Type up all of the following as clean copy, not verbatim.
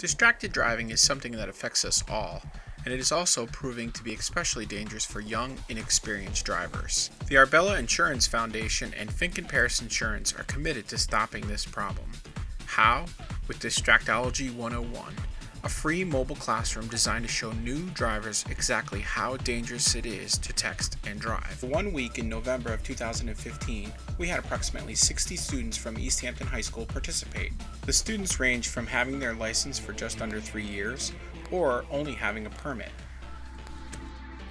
Distracted driving is something that affects us all, and it is also proving to be especially dangerous for young, inexperienced drivers. The Arbella Insurance Foundation and Finck Perras Insurance are committed to stopping this problem. How? With Distractology 101, a free mobile classroom designed to show new drivers exactly how dangerous it is to text and drive. For 1 week in November of 2015, we had approximately 60 students from Easthampton High School participate. The students ranged from having their license for just under 3 years or only having a permit.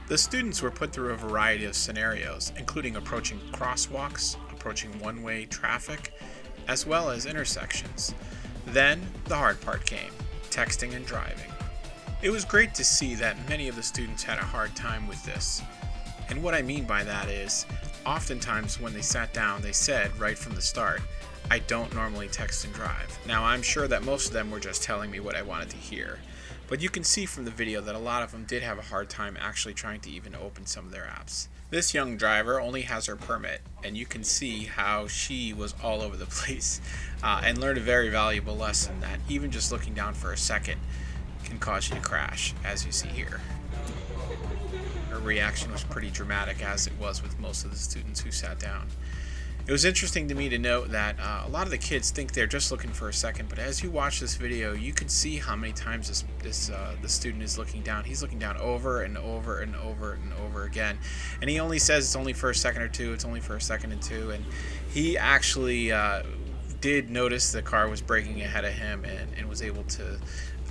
The students were put through a variety of scenarios, including approaching crosswalks, approaching one-way traffic, as well as intersections. Then the hard part came: texting and driving. It was great to see that many of the students had a hard time with this. And what I mean by that is, oftentimes when they sat down, they said right from the start, "I don't normally text and drive." Now, I'm sure that most of them were just telling me what I wanted to hear, but you can see from the video that a lot of them did have a hard time actually trying to even open some of their apps. This young driver only has her permit, and you can see how she was all over the place and learned a very valuable lesson that even just looking down for a second can cause you to crash, as you see here. Her reaction was pretty dramatic, as it was with most of the students who sat down. It was interesting to me to note that a lot of the kids think they're just looking for a second, but as you watch this video, you can see how many times the student is looking down. He's looking down over and over and over and over again, and he only says it's only for a second or two. It's only for a second and two, and he actually did notice the car was braking ahead of him and was able to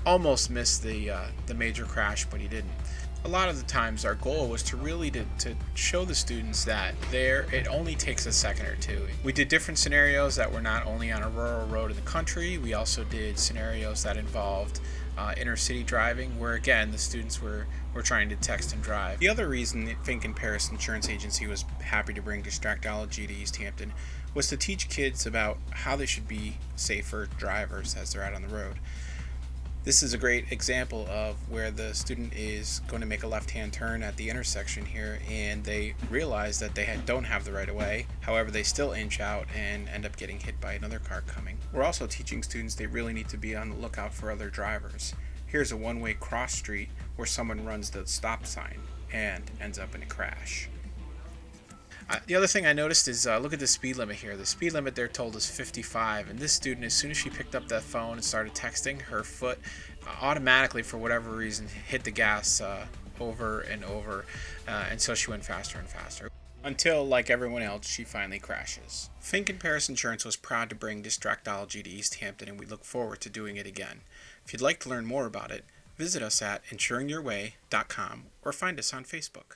almost miss the major crash, but he didn't. A lot of the times our goal was to really to show the students that it only takes a second or two. We did different scenarios that were not only on a rural road in the country, we also did scenarios that involved inner city driving, where again the students were trying to text and drive. The other reason that Finck Perras Insurance Agency was happy to bring Distractology to Easthampton was to teach kids about how they should be safer drivers as they're out on the road. This is a great example of where the student is going to make a left-hand turn at the intersection here, and they realize that they don't have the right of way. However, they still inch out and end up getting hit by another car coming. We're also teaching students they really need to be on the lookout for other drivers. Here's a one-way cross street where someone runs the stop sign and ends up in a crash. The other thing I noticed is look at the speed limit here. The speed limit they're told is 55, and this student, as soon as she picked up that phone and started texting, her foot automatically, for whatever reason, hit the gas over and over, and so she went faster and faster. Until, like everyone else, she finally crashes. Finck Perras Insurance was proud to bring Distractology to Easthampton, and we look forward to doing it again. If you'd like to learn more about it, visit us at insuringyourway.com or find us on Facebook.